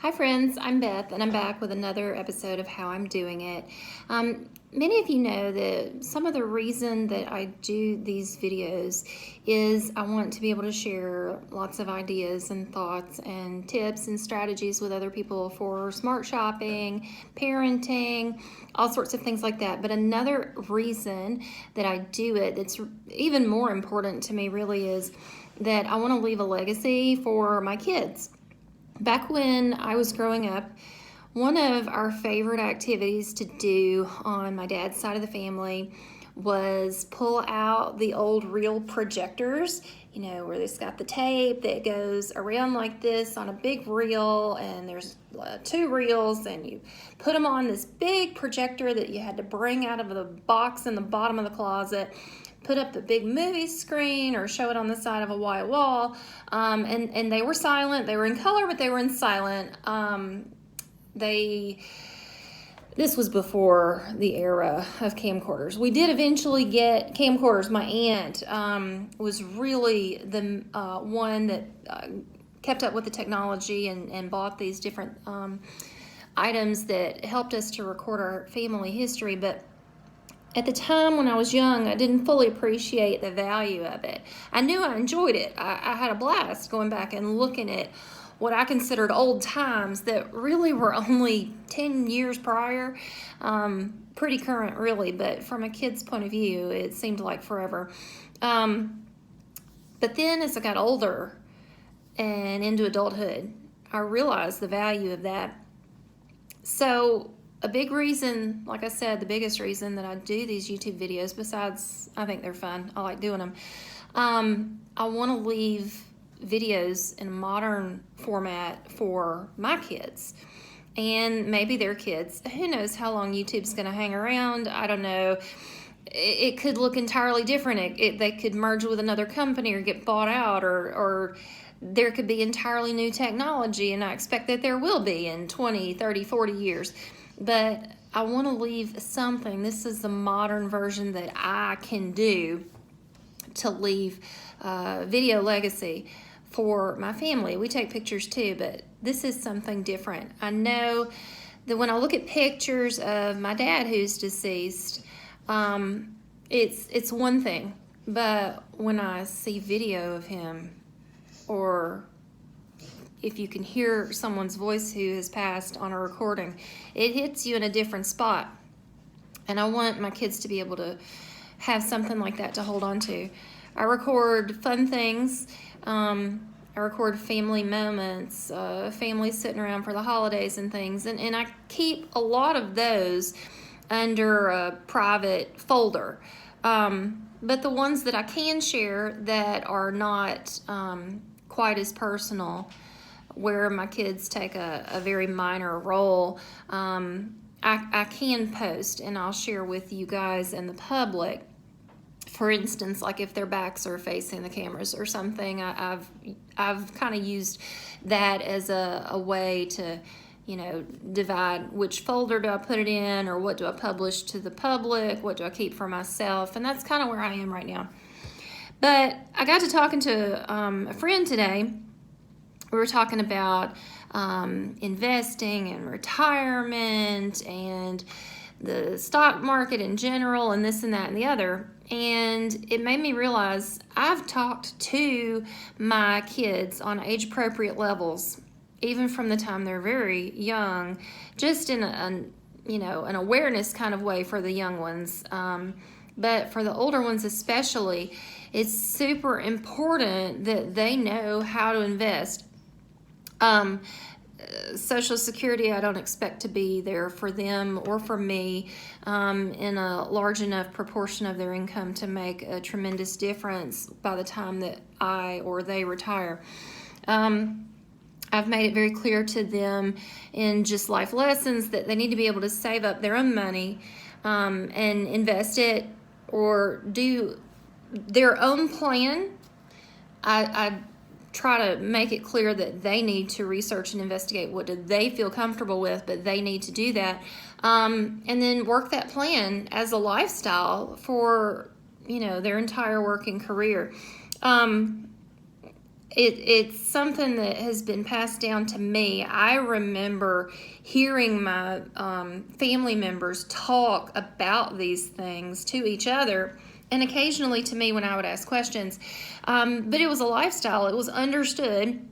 Hi, friends. I'm Beth, and I'm back with another episode of How I'm Doing It. Many of you know that some of the reason that I do these videos is I want to be able to share lots of ideas and thoughts and tips and strategies with other people for smart shopping, parenting, all sorts of things like that. But another reason that I do it that's even more important to me really is that I want to leave a legacy for my kids. Back when I was growing up, one of our favorite activities to do on my dad's side of the family was pull out the old reel projectors, where it's got the tape that goes around like this on a big reel, and there's two reels, and you put them on this big projector that you had to bring out of the box in the bottom of the closet, put up a big movie screen or show it on the side of a white wall. And they were silent. They were in color, but they were in silent. This was before the era of camcorders. We did eventually get camcorders. My aunt was really the one that kept up with the technology and bought these different items that helped us to record our family history. But at the time when I was young, I didn't fully appreciate the value of it. I knew I enjoyed it. I had a blast going back and looking at what I considered old times that really were only 10 years prior. Pretty current, really, but from a kid's point of view, it seemed like forever. But then as I got older and into adulthood, I realized the value of that. So a big reason, like I said, the biggest reason that I do these YouTube videos, besides I think they're fun, I like doing them, I want to leave videos in a modern format for my kids and maybe their kids. Who knows how long YouTube's going to hang around? I don't know. It could look entirely different. They could merge with another company or get bought out, or there could be entirely new technology, and I expect that there will be in 20, 30, 40 years. But I want to leave something. This is the modern version that I can do to leave video legacy for my family. We take pictures too, but this is something different. I know that when I look at pictures of my dad who's deceased, it's one thing. But when I see video of him, or if you can hear someone's voice who has passed on a recording, it hits you in a different spot. And I want my kids to be able to have something like that to hold on to. I record fun things. I record family moments, families sitting around for the holidays and things. And I keep a lot of those under a private folder. But the ones that I can share that are not quite as personal, where my kids take a very minor role, I can post and I'll share with you guys and the public. For instance, like if their backs are facing the cameras or something, I've kind of used that as a way to, divide which folder do I put it in, or what do I publish to the public, what do I keep for myself, and that's kind of where I am right now. But I got to talking to a friend today. We were talking about investing and retirement and the stock market in general and this and that and the other. And it made me realize I've talked to my kids on age-appropriate levels, even from the time they're very young, just in an awareness kind of way for the young ones. But for the older ones especially, it's super important that they know how to invest. Social Security, I don't expect to be there for them or for me in a large enough proportion of their income to make a tremendous difference by the time that I or they retire. I've made it very clear to them in just life lessons that they need to be able to save up their own money and invest it or do their own plan. I try to make it clear that they need to research and investigate what do they feel comfortable with, but they need to do that. And then work that plan as a lifestyle for, their entire working career. it's something that has been passed down to me. I remember hearing my family members talk about these things to each other, and occasionally to me when I would ask questions. But it was a lifestyle. It was understood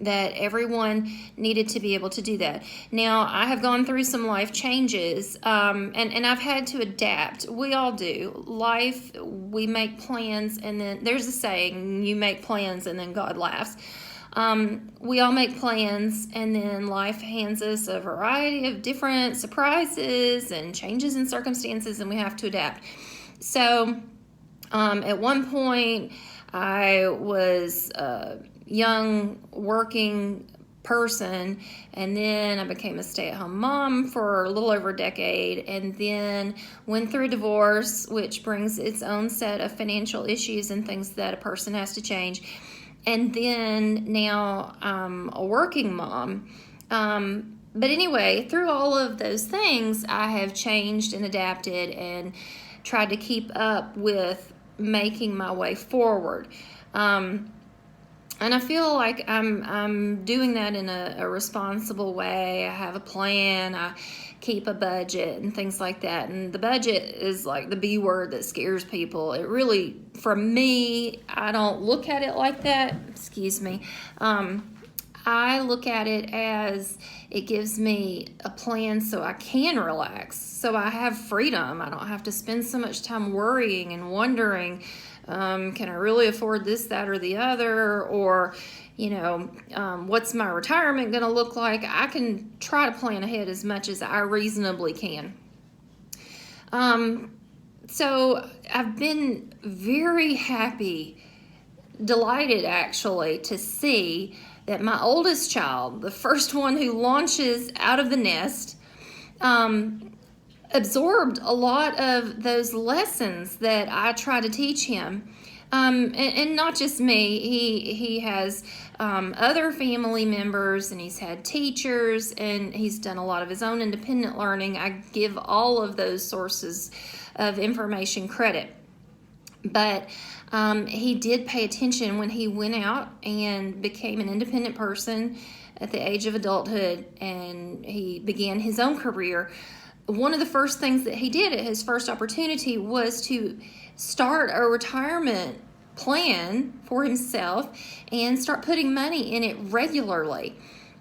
that everyone needed to be able to do that. Now, I have gone through some life changes, and I've had to adapt. We all do. Life, we make plans, and then there's a saying, you make plans and then God laughs. We all make plans, and then life hands us a variety of different surprises and changes in circumstances, and we have to adapt. So, at one point, I was young working person, and then I became a stay-at-home mom for a little over a decade, and then went through a divorce, which brings its own set of financial issues and things that a person has to change. And then now I'm a working mom. But anyway, through all of those things, I have changed and adapted and tried to keep up with making my way forward. And I feel like I'm doing that in a responsible way. I have a plan. I keep a budget and things like that. And the budget is like the B word that scares people. It really, for me, I don't look at it like that. Excuse me. I look at it as it gives me a plan so I can relax, so I have freedom. I don't have to spend so much time worrying and wondering, can I really afford this, that, or the other? Or, what's my retirement going to look like? I can try to plan ahead as much as I reasonably can. So I've been very happy, delighted actually, to see that my oldest child, the first one who launches out of the nest, absorbed a lot of those lessons that I try to teach him. And not just me, he has other family members, and he's had teachers, and he's done a lot of his own independent learning. I give all of those sources of information credit. But he did pay attention when he went out and became an independent person at the age of adulthood, and he began his own career. One of the first things that he did at his first opportunity was to start a retirement plan for himself and start putting money in it regularly.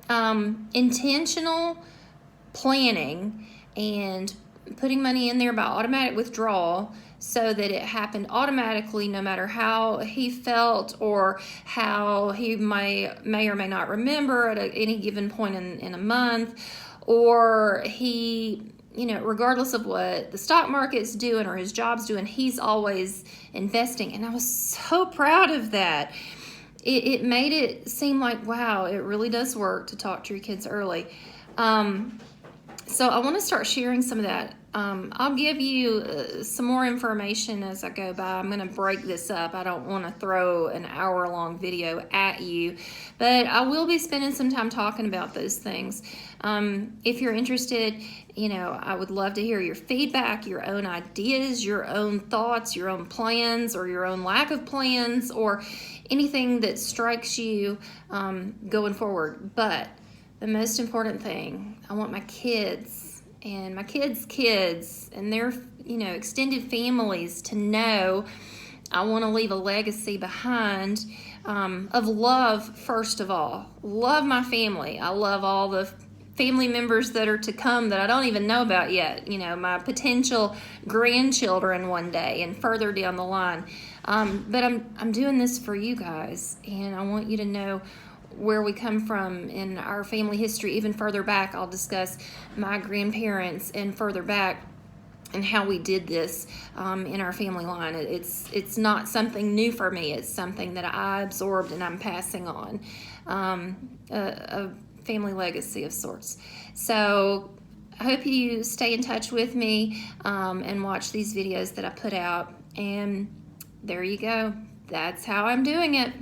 Intentional planning and putting money in there by automatic withdrawal, so that it happened automatically no matter how he felt or how he may or may not remember at any given point in a month, or he, regardless of what the stock market's doing or his job's doing, he's always investing. And I was so proud of that. It made it seem like, wow, it really does work to talk to your kids early. So I want to start sharing some of that. I'll give you some more information as I go by. I'm going to break this up. I don't want to throw an hour-long video at you, but I will be spending some time talking about those things. If you're interested, I would love to hear your feedback, your own ideas, your own thoughts, your own plans, or your own lack of plans, or anything that strikes you going forward. But the most important thing, I want my kids and my kids and their extended families to know I want to leave a legacy behind of love. First of all, love my family. I love all the family members that are to come that I don't even know about yet, my potential grandchildren one day and further down the line. But I'm doing this for you guys, and I want you to know where we come from in our family history. Even further back, I'll discuss my grandparents, and further back, and how we did this in our family line. It's not something new for me. It's something that I absorbed and I'm passing on, a family legacy of sorts. So I hope you stay in touch with me and watch these videos that I put out. And there you go. That's how I'm doing it.